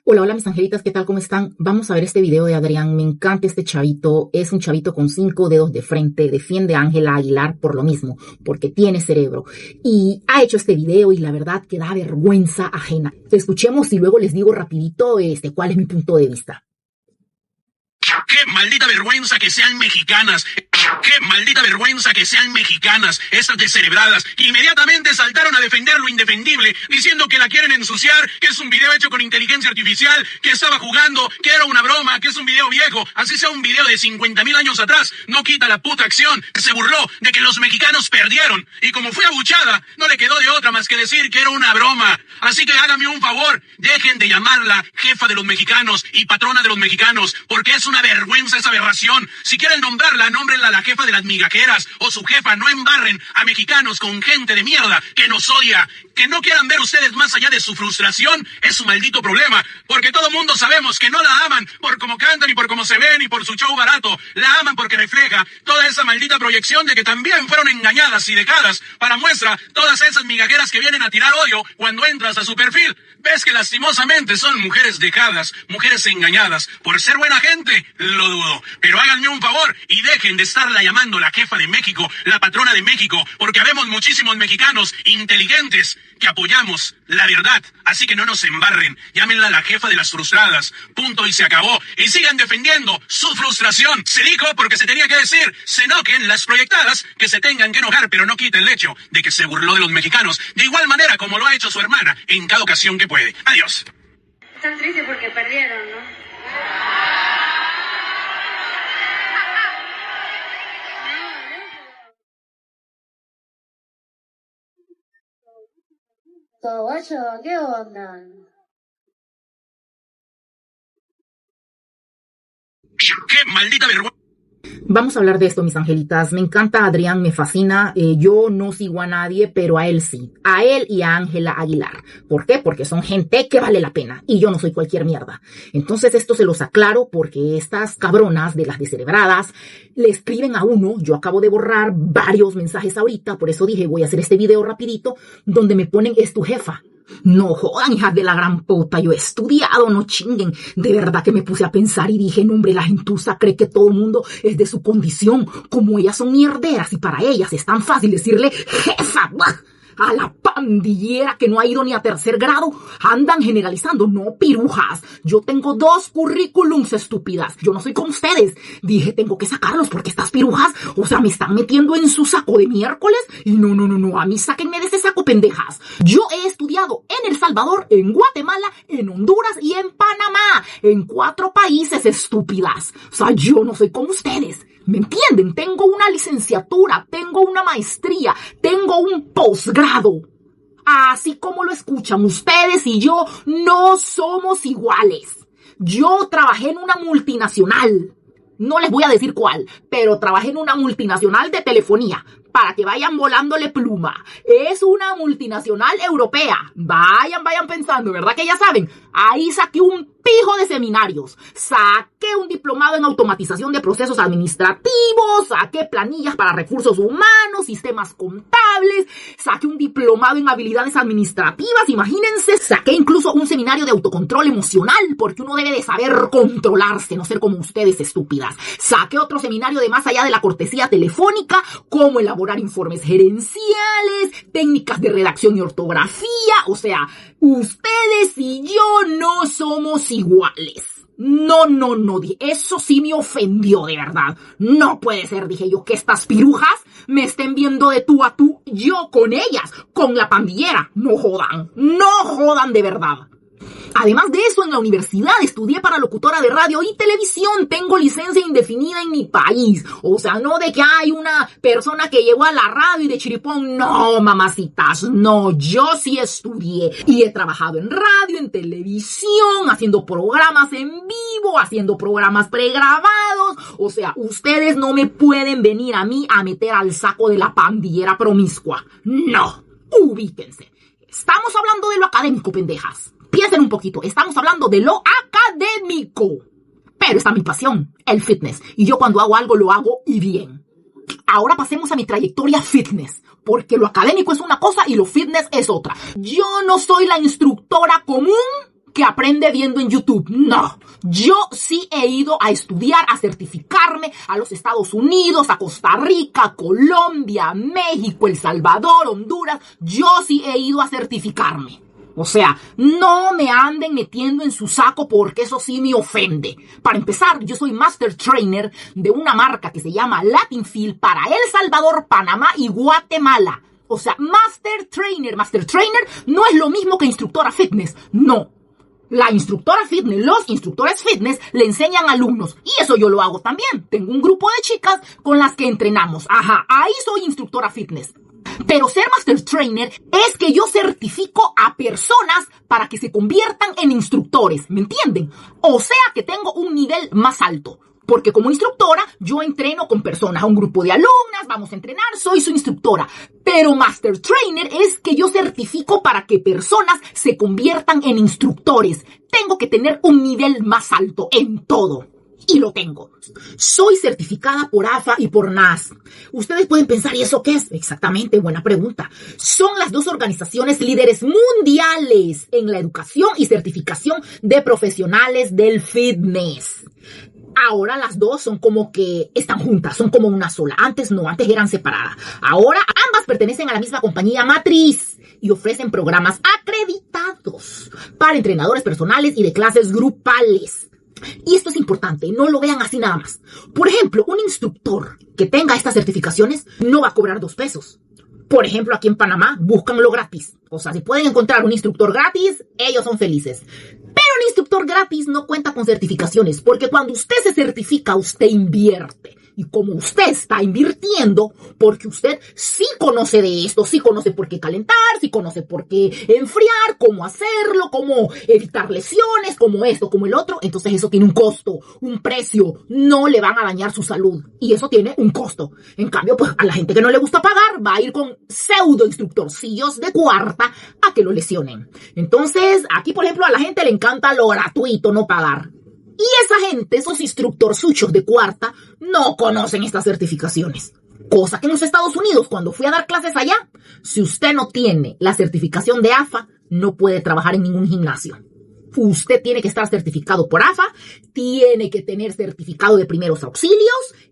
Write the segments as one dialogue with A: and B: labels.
A: Hola, hola mis angelitas, ¿qué tal? ¿Cómo están? Vamos a ver este video de Adrián. Me encanta este chavito. Es un chavito con 5 dedos de frente. Defiende a Ángela Aguilar por lo mismo, porque tiene cerebro. Y ha hecho este video y la verdad que da vergüenza ajena. Escuchemos y luego les digo rapidito cuál es mi punto de vista.
B: ¡Qué maldita vergüenza que sean mexicanas! ¡Qué maldita vergüenza que sean mexicanas, estas descerebradas! Inmediatamente saltaron a defender lo indefendible, diciendo que la quieren ensuciar, que es un video hecho con inteligencia artificial, que estaba jugando, que era una broma, que es un video viejo. Así sea un video de 50,000 años atrás, no quita la puta acción. Se burló de que los mexicanos perdieron. Y como fue abuchada, no le quedó de otra más que decir que era una broma. Así que háganme un favor, dejen de llamarla jefa de los mexicanos y patrona de los mexicanos, porque es una vergüenza esa aberración. Si quieren nombrarla, nómbrenla la jefa de las migajeras o su jefa. No embarren a mexicanos con gente de mierda que nos odia. Que no quieran ver ustedes más allá de su frustración es su maldito problema, porque todo mundo sabemos que no la aman por cómo cantan y por cómo se ven y por su show barato. La aman porque refleja toda esa maldita proyección de que también fueron engañadas y dejadas. Para muestra, todas esas migajeras que vienen a tirar odio cuando entras a su perfil. Ves que lastimosamente son mujeres dejadas, mujeres engañadas. Por ser buena gente, lo dudo. Pero háganme un favor y dejen de estarla llamando la jefa de México, la patrona de México, porque habemos muchísimos mexicanos inteligentes que apoyamos la verdad. Así que no nos embarren. Llámenla la jefa de las frustradas. Punto y se acabó. Y sigan defendiendo su frustración. Se dijo porque se tenía que decir. Se enojen las proyectadas que se tengan que enojar, pero no quita el hecho de que se burló de los mexicanos. De igual manera como lo ha hecho su hermana en cada ocasión que puede. Adiós.
C: Están tristes porque perdieron, ¿no? Todo guacho, ¿qué onda?
B: ¡Qué maldita vergüenza!
A: Vamos a hablar de esto, mis angelitas. Me encanta Adrián, me fascina. Yo no sigo a nadie, pero a él sí. A él y a Ángela Aguilar. ¿Por qué? Porque son gente que vale la pena. Y yo no soy cualquier mierda. Entonces esto se los aclaro porque estas cabronas de las descerebradas le escriben a uno. Yo acabo de borrar varios mensajes ahorita. Por eso dije, voy a hacer este video rapidito, donde me ponen, es tu jefa. No jodan, hijas de la gran puta, yo he estudiado, no chinguen. De verdad que me puse a pensar y dije, no hombre, la gentuza cree que todo el mundo es de su condición. Como ellas son mierderas y para ellas es tan fácil decirle jefa, ¡bah! A la pandillera que no ha ido ni a 3er grado, andan generalizando. No, pirujas, yo tengo 2 currículums, estúpidas. Yo no soy como ustedes. Dije, tengo que sacarlos porque estas pirujas, o sea, me están metiendo en su saco de miércoles. Y no, a mí sáquenme de ese saco, pendejas. Yo he estudiado en El Salvador, en Guatemala, en Honduras y en Panamá. En 4 países, estúpidas. O sea, yo no soy como ustedes. ¿Me entienden? Tengo una licenciatura, tengo una maestría, tengo un posgrado. Así como lo escuchan, ustedes y yo no somos iguales. Yo trabajé en una multinacional. No les voy a decir cuál, pero trabajé en una multinacional de telefonía. Para que vayan volándole pluma. Es una multinacional europea. Vayan pensando, ¿verdad que ya saben? Ahí saqué un pijo de seminarios. Saqué un diplomado en automatización de procesos administrativos. Saqué planillas para recursos humanos, sistemas contables. Saqué un diplomado en habilidades administrativas, imagínense. Saqué incluso un seminario de autocontrol emocional, porque uno debe de saber controlarse, no ser como ustedes, estúpidas. Saqué otro seminario de más allá de la cortesía telefónica, cómo elaborar informes gerenciales, técnicas de redacción y ortografía. O sea, ustedes y yo no somos iguales. No, eso sí me ofendió, de verdad. No puede ser, dije yo, que estas pirujas me estén viendo de tú a tú, yo con ellas, con la pandillera. No jodan de verdad. Además de eso, en la universidad estudié para locutora de radio y televisión. Tengo licencia indefinida en mi país. O sea, no de que hay una persona que llegó a la radio y de chiripón. No, mamacitas, no. Yo sí estudié y he trabajado en radio, en televisión, haciendo programas en vivo, haciendo programas pregrabados. O sea, ustedes no me pueden venir a mí a meter al saco de la pandillera promiscua. No, ubíquense. Estamos hablando de lo académico, pendejas. Piensen un poquito, estamos hablando de lo académico. Pero está mi pasión, el fitness. Y yo cuando hago algo, lo hago y bien. Ahora pasemos a mi trayectoria fitness. Porque lo académico es una cosa y lo fitness es otra. Yo no soy la instructora común que aprende viendo en YouTube. No, yo sí he ido a estudiar, a certificarme a los Estados Unidos, a Costa Rica, Colombia, México, El Salvador, Honduras. Yo sí he ido a certificarme. O sea, no me anden metiendo en su saco porque eso sí me ofende. Para empezar, yo soy Master Trainer de una marca que se llama Latin Field para El Salvador, Panamá y Guatemala. O sea, Master Trainer no es lo mismo que instructora fitness. No. La instructora fitness, los instructores fitness le enseñan a alumnos. Y eso yo lo hago también. Tengo un grupo de chicas con las que entrenamos. Ajá, ahí soy instructora fitness. Pero ser Master Trainer es que yo certifico a personas para que se conviertan en instructores, ¿me entienden? O sea que tengo un nivel más alto. Porque como instructora, yo entreno con personas, a un grupo de alumnas, vamos a entrenar, soy su instructora. Pero Master Trainer es que yo certifico para que personas se conviertan en instructores. Tengo que tener un nivel más alto en todo. Y lo tengo. Soy certificada por AFA y por NAS. Ustedes pueden pensar, ¿y eso qué es? Exactamente, buena pregunta. Son las dos organizaciones líderes mundiales en la educación y certificación de profesionales del fitness. Ahora las dos son como que están juntas, son como una sola. Antes no, antes eran separadas. Ahora ambas pertenecen a la misma compañía matriz y ofrecen programas acreditados para entrenadores personales y de clases grupales. Y esto es importante, no lo vean así nada más. Por ejemplo, un instructor que tenga estas certificaciones no va a cobrar 2 pesos. Por ejemplo, aquí en Panamá, búscanlo gratis. O sea, si pueden encontrar un instructor gratis, ellos son felices. Pero un instructor gratis no cuenta con certificaciones, porque cuando usted se certifica, usted invierte. Y como usted está invirtiendo, porque usted sí conoce de esto, sí conoce por qué calentar, sí conoce por qué enfriar, cómo hacerlo, cómo evitar lesiones, como esto, como el otro, entonces eso tiene un costo, un precio, no le van a dañar su salud. Y eso tiene un costo. En cambio, pues a la gente que no le gusta pagar, va a ir con pseudo instructorcillos de cuarta a que lo lesionen. Entonces, aquí por ejemplo a la gente le encanta lo gratuito, no pagar. Y esa gente, esos instructorzuchos de cuarta, no conocen estas certificaciones. Cosa que en los Estados Unidos, cuando fui a dar clases allá, si usted no tiene la certificación de AFA, no puede trabajar en ningún gimnasio. Usted tiene que estar certificado por AFA, tiene que tener certificado de primeros auxilios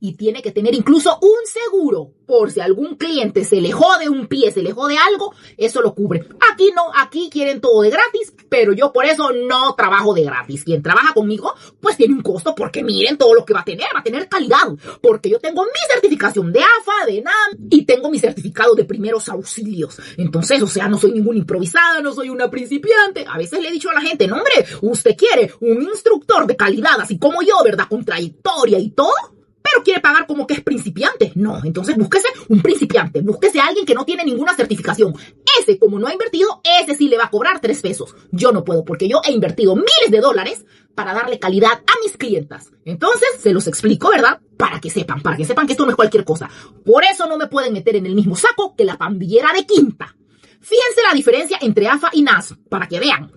A: y tiene que tener incluso un seguro por si algún cliente se le jode un pie, se le jode algo, eso lo cubre. Aquí no, aquí quieren todo de gratis, pero yo por eso no trabajo de gratis. Quien trabaja conmigo, pues tiene un costo porque miren todo lo que va a tener calidad. Porque yo tengo mi certificación de AFA, de NAM y tengo mi certificado de primeros auxilios. Entonces, o sea, no soy ninguna improvisada, no soy una principiante. A veces le he dicho a la gente, no hombre, usted quiere un instructor de calidad, así como yo, ¿verdad? Con trayectoria y todo, pero quiere pagar como que es principiante. No, entonces búsquese un principiante, búsquese a alguien que no tiene ninguna certificación. Ese, como no ha invertido, ese sí le va a cobrar 3 pesos. Yo no puedo, porque yo he invertido miles de dólares para darle calidad a mis clientas. Entonces, se los explico, ¿verdad? Para que sepan que esto no es cualquier cosa. Por eso no me pueden meter en el mismo saco que la pandillera de Quinta. Fíjense la diferencia entre AFA y NAS, para que vean.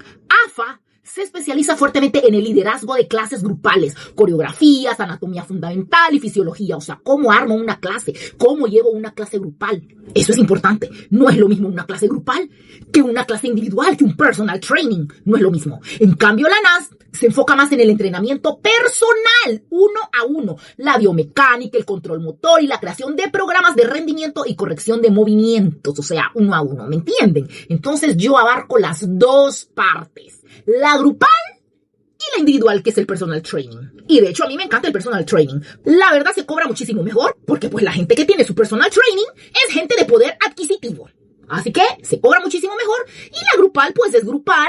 A: AFA se especializa fuertemente en el liderazgo de clases grupales, coreografías, anatomía fundamental y fisiología. O sea, cómo armo una clase, cómo llevo una clase grupal. Eso es importante. No es lo mismo una clase grupal que una clase individual, que un personal training. No es lo mismo. En cambio, la NAS se enfoca más en el entrenamiento personal, 1 a 1, la biomecánica, el control motor y la creación de programas de rendimiento y corrección de movimientos. O sea, 1 a 1, ¿me entienden? Entonces yo abarco las dos partes. La grupal y la individual, que es el personal training. Y de hecho a mí me encanta el personal training. La verdad se cobra muchísimo mejor porque pues la gente que tiene su personal training es gente de poder adquisitivo. Así que se cobra muchísimo mejor. Y la grupal pues es grupal.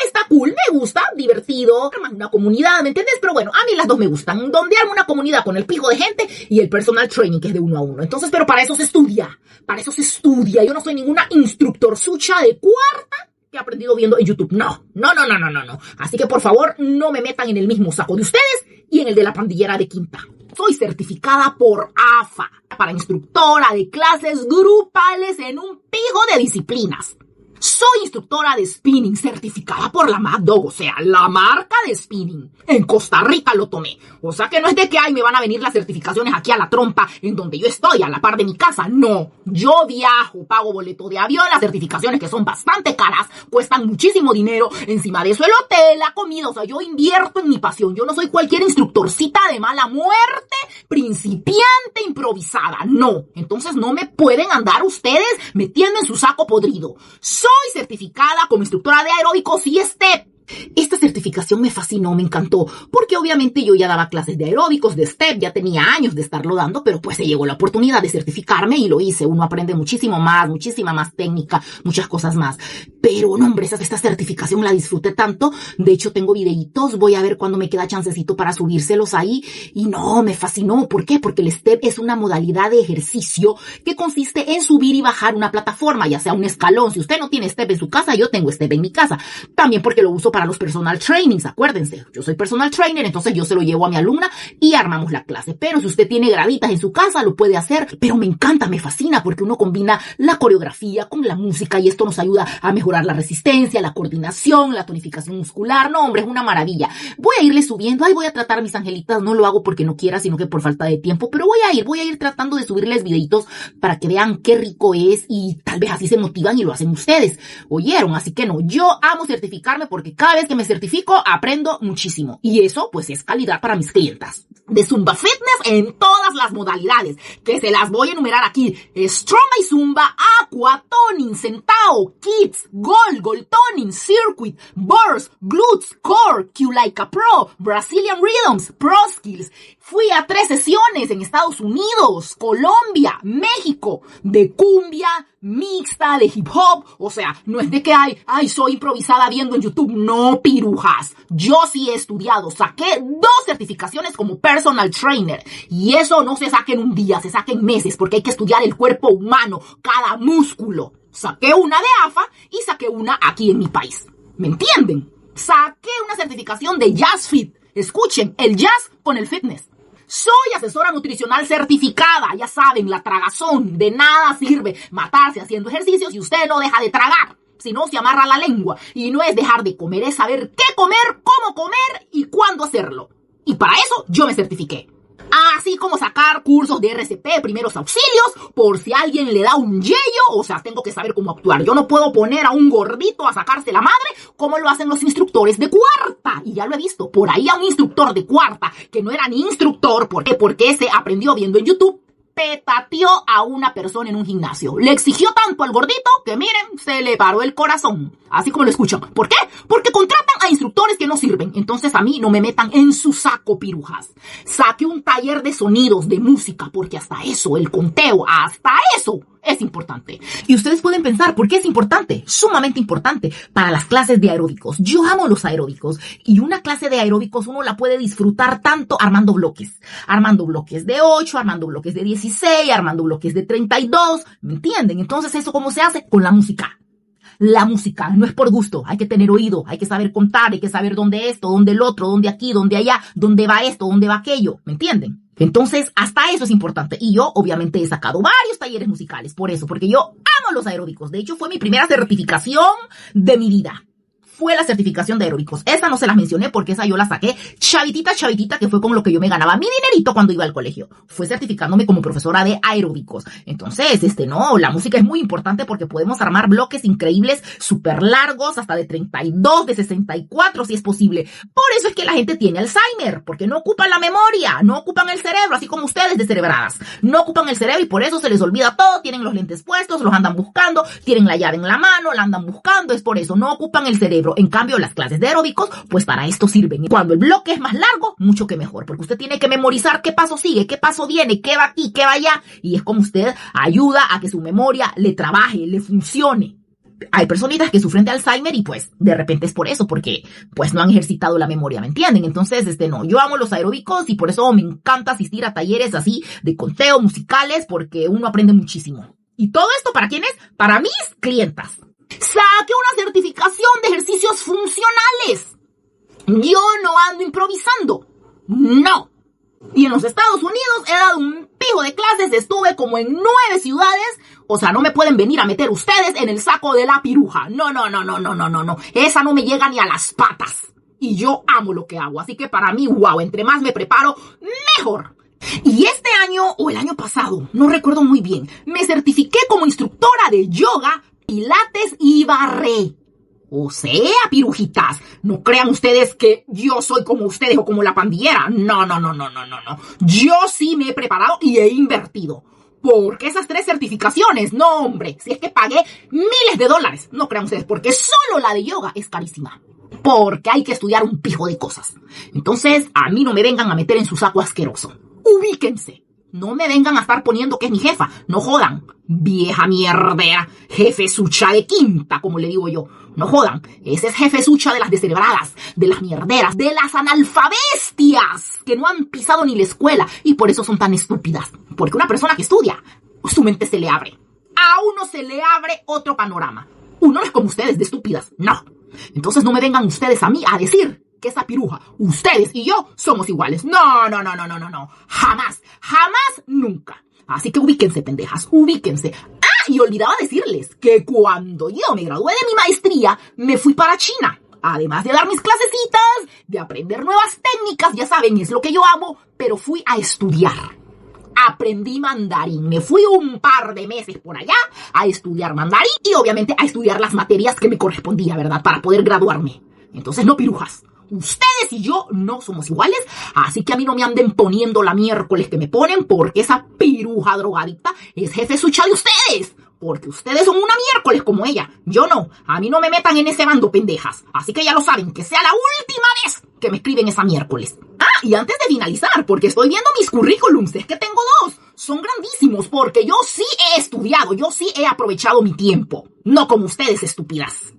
A: Está cool, me gusta, divertido. Arman una comunidad, ¿me entiendes? Pero bueno, a mí las dos me gustan. Donde armo una comunidad con el pijo de gente y el personal training que es de 1 a 1. Entonces, pero para eso se estudia. Para eso se estudia. Yo no soy ninguna instructor sucha de cuarta que he aprendido viendo en YouTube. No. Así que por favor, no me metan en el mismo saco de ustedes y en el de la pandillera de Quinta. Soy certificada por AFA para instructora de clases grupales en un pijo de disciplinas. Soy instructora de spinning certificada por la Mad Dog, o sea, la marca de spinning. En Costa Rica lo tomé. O sea que no es de que me van a venir las certificaciones aquí a la trompa en donde yo estoy, a la par de mi casa. No, yo viajo, pago boleto de avión, las certificaciones que son bastante caras, cuestan muchísimo dinero. Encima de eso el hotel, la comida, o sea, yo invierto en mi pasión. Yo no soy cualquier instructorcita de mala muerte, principiante, improvisada. No, entonces no me pueden andar ustedes metiendo en su saco podrido. Soy certificada como instructora de aeróbicos y STEP. Esta certificación me fascinó, me encantó, porque obviamente yo ya daba clases de aeróbicos, de STEP, ya tenía años de estarlo dando, pero pues se llegó la oportunidad de certificarme y lo hice. Uno aprende muchísimo más, muchísima más técnica, muchas cosas más. Pero no, hombre, esta certificación la disfruté tanto. De hecho, tengo videitos, voy a ver cuándo me queda chancecito para subírselos ahí. Y no, me fascinó. ¿Por qué? Porque el STEP es una modalidad de ejercicio que consiste en subir y bajar una plataforma, ya sea un escalón. Si usted no tiene STEP en su casa, yo tengo STEP en mi casa. También porque lo uso para los personal trainings, acuérdense, yo soy personal trainer, entonces yo se lo llevo a mi alumna y armamos la clase. Pero si usted tiene graditas en su casa, lo puede hacer. Pero me encanta, me fascina, porque uno combina la coreografía con la música y esto nos ayuda a mejorar la resistencia, la coordinación, la tonificación muscular. No, hombre, es una maravilla. Voy a irle subiendo, voy a tratar, mis angelitas, no lo hago porque no quiera, sino que por falta de tiempo, pero voy a ir tratando de subirles videitos para que vean qué rico es y tal vez así se motivan y lo hacen ustedes. ¿Oyeron? Así que no, yo amo certificarme porque cada vez que me certifico aprendo muchísimo y eso pues es calidad para mis clientas. De Zumba Fitness en todas las modalidades, que se las voy a enumerar aquí: Stroma y Zumba, Aqua, Toning, Centao, Kids, Goal Toning, Circuit, Burst, Glutes, Core, Q-Laika Pro, Brazilian Rhythms, Pro Skills. Fui a 3 sesiones en Estados Unidos, Colombia, México, de cumbia, mixta, de hip hop. O sea, no es de que soy improvisada viendo en YouTube. No, pirujas. Yo sí he estudiado. Saqué 2 certificaciones como personal trainer. Y eso no se saca en un día, se saca en meses, porque hay que estudiar el cuerpo humano, cada músculo. Saqué una de AFA y saqué una aquí en mi país. ¿Me entienden? Saqué una certificación de Jazz Fit. Escuchen, el jazz con el fitness. Soy asesora nutricional certificada, ya saben, la tragazón. De nada sirve matarse haciendo ejercicios si usted no deja de tragar. Si no, se amarra la lengua. Y no es dejar de comer, es saber qué comer, cómo comer y cuándo hacerlo. Y para eso yo me certifiqué. Así como sacar cursos de RCP, primeros auxilios, por si alguien le da un yello, o sea, tengo que saber cómo actuar. Yo no puedo poner a un gordito a sacarse la madre como lo hacen los instructores de cuarta. Y ya lo he visto, por ahí a un instructor de cuarta, que no era ni instructor, ¿por qué? Porque se aprendió viendo en YouTube, petateó a una persona en un gimnasio. Le exigió tanto al gordito que, miren, se le paró el corazón. Así como lo escuchan. ¿Por qué? Porque contratan a instructores que no sirven. Entonces a mí no me metan en su saco, pirujas. Saqué un taller de sonidos, de música, porque hasta eso, el conteo, hasta eso es importante. Y ustedes pueden pensar, ¿por qué es importante? Sumamente importante para las clases de aeróbicos. Yo amo los aeróbicos y una clase de aeróbicos uno la puede disfrutar tanto armando bloques. Armando bloques de 8, armando bloques de 16, armando bloques de 32. ¿Me entienden? Entonces, ¿eso cómo se hace? Con la música. La música no es por gusto, hay que tener oído, hay que saber contar, hay que saber dónde esto, dónde el otro, dónde aquí, dónde allá, dónde va esto, dónde va aquello, ¿me entienden? Entonces, hasta eso es importante. Y yo, obviamente, he sacado varios talleres musicales por eso, porque yo amo los aeróbicos. De hecho, fue mi primera certificación de mi vida. Fue la certificación de aeróbicos. Esa no se la mencioné porque esa yo la saqué chavitita, que fue con lo que yo me ganaba mi dinerito cuando iba al colegio. Fue certificándome como profesora de aeróbicos. Entonces, no, la música es muy importante porque podemos armar bloques increíbles, súper largos, hasta de 32, de 64, si es posible. Por eso es que la gente tiene Alzheimer, porque no ocupan la memoria, no ocupan el cerebro, así como ustedes descerebradas. No ocupan el cerebro y por eso se les olvida todo, tienen los lentes puestos, los andan buscando, tienen la llave en la mano, la andan buscando, es por eso, no ocupan el cerebro. En cambio, las clases de aeróbicos, pues para esto sirven. Cuando el bloque es más largo, mucho que mejor, porque usted tiene que memorizar qué paso sigue, qué paso viene, qué va aquí, qué va allá, y es como usted ayuda a que su memoria le trabaje, le funcione. Hay personitas que sufren de Alzheimer y pues de repente es por eso, porque pues no han ejercitado la memoria, ¿me entienden? Entonces, no, yo amo los aeróbicos y por eso me encanta asistir a talleres así de conteo musicales, porque uno aprende muchísimo. ¿Y todo esto para quién es? Para mis clientas. Saqué una certificación de ejercicios funcionales. Yo no ando improvisando. No. Y en los Estados Unidos he dado un pijo de clases estuve como en 9 ciudades. O sea, no me pueden venir a meter ustedes en el saco de la piruja. No. Esa no me llega ni a las patas. Y yo amo lo que hago. Así que para mí, wow, entre más me preparo, mejor. Y este año, o el año pasado, no recuerdo muy bien, me certifiqué como instructora de yoga, pilates y barré. O sea, pirujitas, no crean ustedes que yo soy como ustedes o como la pandillera. No. Yo sí me he preparado y he invertido. Porque esas 3 certificaciones, no hombre, si es que pagué miles de dólares. No crean ustedes, porque solo la de yoga es carísima. Porque hay que estudiar un pijo de cosas. Entonces, a mí no me vengan a meter en su saco asqueroso. Ubíquense. No me vengan a estar poniendo que es mi jefa. No jodan. Vieja mierdera. Jefesucha de quinta, como le digo yo. No jodan. Ese es jefesucha de las descerebradas, de las mierderas, de las analfabestias que no han pisado ni la escuela y por eso son tan estúpidas. Porque una persona que estudia, su mente se le abre. A uno se le abre otro panorama. Uno no es como ustedes de estúpidas. No. Entonces no me vengan ustedes a mí a decir que esa piruja, ustedes y yo somos iguales. No. Jamás, nunca. Así que ubíquense, pendejas, ubíquense. Y olvidaba decirles que cuando yo me gradué de mi maestría, me fui para China. Además de dar mis clasecitas, de aprender nuevas técnicas, ya saben, es lo que yo amo, pero fui a estudiar. Aprendí mandarín, me fui un par de meses por allá a estudiar mandarín y obviamente a estudiar las materias que me correspondía, ¿verdad? Para poder graduarme. Entonces no pirujas. Ustedes y yo no somos iguales, así que a mí no me anden poniendo la miércoles que me ponen porque esa piruja drogadicta es jefesucha de ustedes. Porque ustedes son una miércoles como ella. Yo no. A mí no me metan en ese bando, pendejas. Así que ya lo saben, que sea la última vez que me escriben esa miércoles. Y antes de finalizar, porque estoy viendo mis currículums, es que tengo 2. Son grandísimos porque yo sí he estudiado, yo sí he aprovechado mi tiempo. No como ustedes, estúpidas.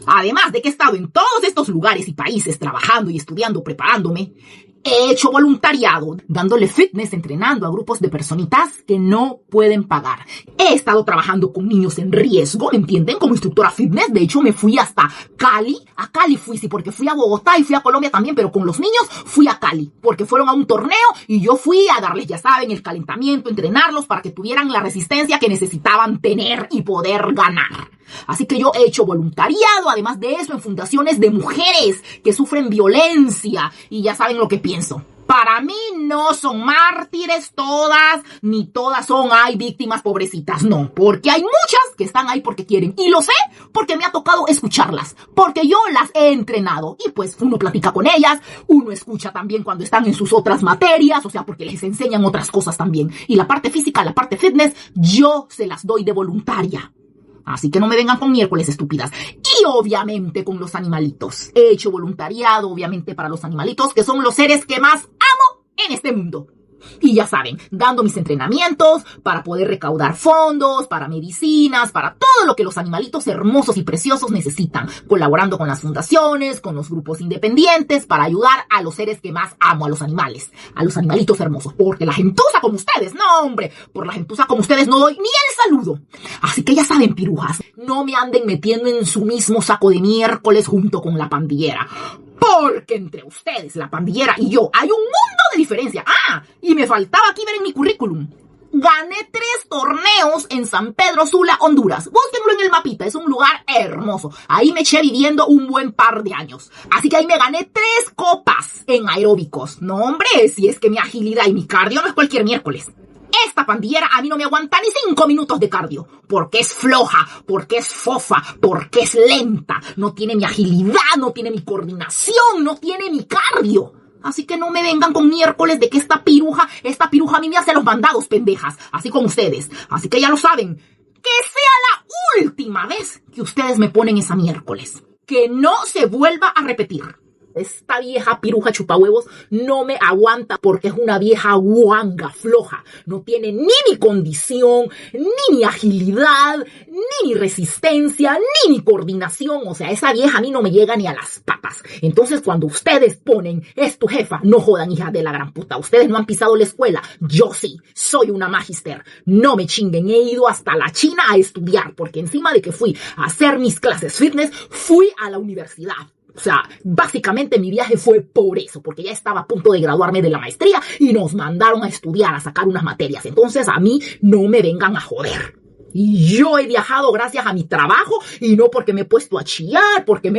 A: Además de que he estado en todos estos lugares y países trabajando y estudiando, preparándome, he hecho voluntariado, dándole fitness, entrenando a grupos de personitas que no pueden pagar. He estado trabajando con niños en riesgo, ¿me entienden? Como instructora fitness. De hecho, me fui hasta Cali. A Cali fui, sí, porque fui a Bogotá y fui a Colombia también, pero con los niños fui a Cali, porque fueron a un torneo y yo fui a darles, ya saben, el calentamiento, entrenarlos para que tuvieran la resistencia que necesitaban tener y poder ganar. Así que yo he hecho voluntariado, además de eso, en fundaciones de mujeres que sufren violencia. Y ya saben lo que pienso. Para mí no son mártires todas, ni todas son, víctimas pobrecitas. No, porque hay muchas que están ahí porque quieren. Y lo sé porque me ha tocado escucharlas, porque yo las he entrenado. Y pues uno platica con ellas, uno escucha también cuando están en sus otras materias, o sea, porque les enseñan otras cosas también. Y la parte física, la parte fitness, yo se las doy de voluntaria. Así que no me vengan con miércoles, estúpidas. Y obviamente con los animalitos. He hecho voluntariado, obviamente, para los animalitos, que son los seres que más amo en este mundo. Y ya saben, dando mis entrenamientos para poder recaudar fondos, para medicinas, para todo lo que los animalitos hermosos y preciosos necesitan. Colaborando con las fundaciones, con los grupos independientes, para ayudar a los seres que más amo, a los animales. A los animalitos hermosos. Porque la gentuza como ustedes, no hombre, por la gentuza como ustedes no doy ni el saludo. Así que ya saben, pirujas, no me anden metiendo en su mismo saco de miércoles junto con la pandillera. Porque entre ustedes, la pandillera y yo, hay un mundo de diferencia. Y me faltaba aquí ver en mi currículum. Gané 3 torneos en San Pedro Sula, Honduras. Búsquenlo en el mapita, es un lugar hermoso. Ahí me eché viviendo un buen par de años. Así que ahí me gané 3 copas en aeróbicos. No, hombre, si es que mi agilidad y mi cardio no es cualquier miércoles. Esta pandillera a mí no me aguanta ni 5 minutos de cardio, porque es floja, porque es fofa, porque es lenta, no tiene mi agilidad, no tiene mi coordinación, no tiene mi cardio. Así que no me vengan con miércoles de que esta piruja a mí me hace los mandados, pendejas, así como ustedes. Así que ya lo saben, que sea la última vez que ustedes me ponen esa miércoles, que no se vuelva a repetir. Esta vieja piruja chupahuevos no me aguanta porque es una vieja guanga, floja. No tiene ni mi condición, ni mi agilidad, ni mi resistencia, ni mi coordinación. O sea, esa vieja a mí no me llega ni a las patas. Entonces, cuando ustedes ponen, es tu jefa, no jodan, hija de la gran puta. Ustedes no han pisado la escuela. Yo sí, soy una magister. No me chinguen, he ido hasta la China a estudiar porque encima de que fui a hacer mis clases fitness, fui a la universidad. O sea, básicamente mi viaje fue por eso, porque ya estaba a punto de graduarme de la maestría y nos mandaron a estudiar, a sacar unas materias. Entonces a mí no me vengan a joder. Y yo he viajado gracias a mi trabajo y no porque me he puesto a chillar, porque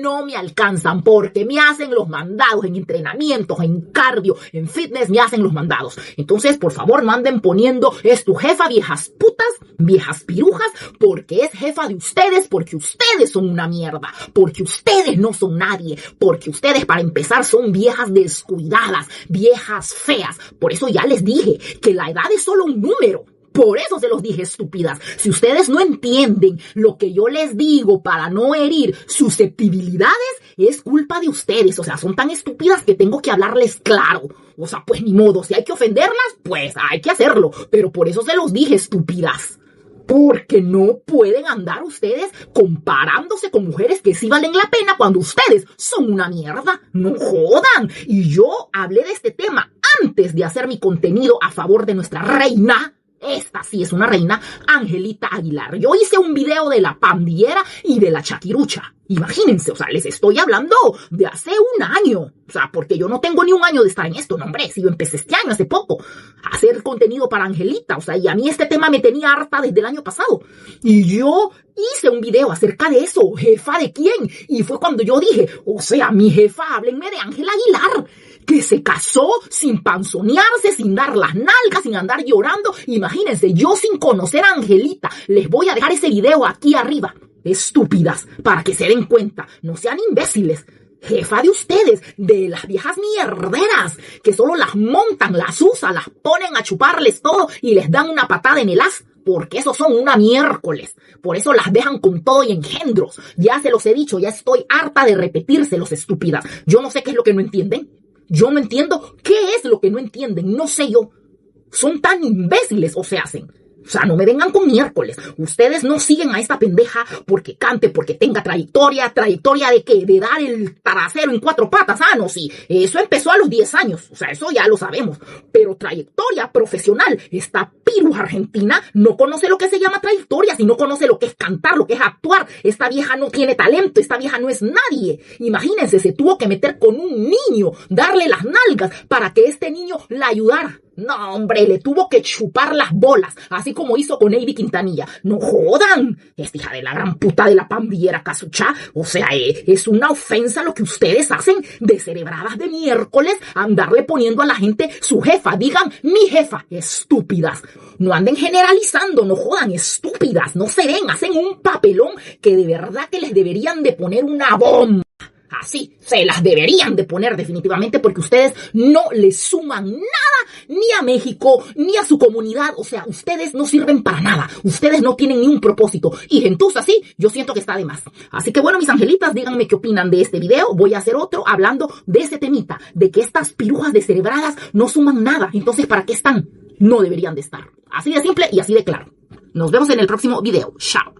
A: no me alcanzan, porque me hacen los mandados en entrenamientos, en cardio, en fitness, me hacen los mandados. Entonces, por favor, no anden poniendo, es tu jefa, viejas putas, viejas pirujas, porque es jefa de ustedes, porque ustedes son una mierda, porque ustedes no son nadie, porque ustedes, para empezar, son viejas descuidadas, viejas feas. Por eso ya les dije que la edad es solo un número. Por eso se los dije, estúpidas. Si ustedes no entienden lo que yo les digo para no herir susceptibilidades, es culpa de ustedes. O sea, son tan estúpidas que tengo que hablarles claro. O sea, pues ni modo. Si hay que ofenderlas, pues hay que hacerlo. Pero por eso se los dije, estúpidas. Porque no pueden andar ustedes comparándose con mujeres que sí valen la pena cuando ustedes son una mierda. No jodan. Y yo hablé de este tema antes de hacer mi contenido a favor de nuestra reina. Esta sí es una reina, Angelita Aguilar. Yo hice un video de la pandillera y de la chaquirucha. Imagínense, o sea, les estoy hablando de hace un año. O sea, porque yo no tengo ni un año de estar en esto, no, hombre. Si yo empecé este año, hace poco, a hacer contenido para Angelita. O sea, y a mí este tema me tenía harta desde el año pasado. Y yo hice un video acerca de eso. ¿Jefa de quién? Y fue cuando yo dije, o sea, mi jefa, háblenme de Ángela Aguilar, que se casó sin panzonearse, sin dar las nalgas, sin andar llorando. Imagínense, yo sin conocer a Angelita, les voy a dejar ese video aquí arriba. Estúpidas, para que se den cuenta, no sean imbéciles. Jefa de ustedes, de las viejas mierderas, que solo las montan, las usan, las ponen a chuparles todo y les dan una patada en el as, porque esos son una miércoles. Por eso las dejan con todo y engendros. Ya se los he dicho, ya estoy harta de repetírselos, estúpidas. Yo no sé qué es lo que no entienden. Yo no entiendo qué es lo que no entienden, no sé yo. Son tan imbéciles o se hacen. O sea, no me vengan con miércoles. Ustedes no siguen a esta pendeja porque cante, porque tenga trayectoria. ¿Trayectoria de qué? ¿De dar el trasero en 4 patas? Ah, no, sí. Eso empezó a los 10 años. O sea, eso ya lo sabemos. Pero trayectoria profesional. Esta piruja argentina no conoce lo que se llama trayectoria, si no conoce lo que es cantar, lo que es actuar. Esta vieja no tiene talento. Esta vieja no es nadie. Imagínense, se tuvo que meter con un niño, darle las nalgas para que este niño la ayudara. No, hombre, le tuvo que chupar las bolas, así como hizo con Ivy Quintanilla. No jodan, esta hija de la gran puta de la pandillera Casucha. O sea, es una ofensa lo que ustedes hacen, descerebradas de miércoles, andarle poniendo a la gente su jefa. Digan, mi jefa. Estúpidas. No anden generalizando, no jodan, estúpidas. No se den, hacen un papelón que de verdad que les deberían de poner una bomba. Así, se las deberían de poner definitivamente, porque ustedes no les suman nada ni a México, ni a su comunidad. O sea, ustedes no sirven para nada. Ustedes no tienen ni un propósito. Y gentuza así, yo siento que está de más. Así que bueno, mis angelitas, díganme qué opinan de este video. Voy a hacer otro hablando de ese temita, de que estas pirujas descerebradas no suman nada. Entonces, ¿para qué están? No deberían de estar. Así de simple y así de claro. Nos vemos en el próximo video. Chao.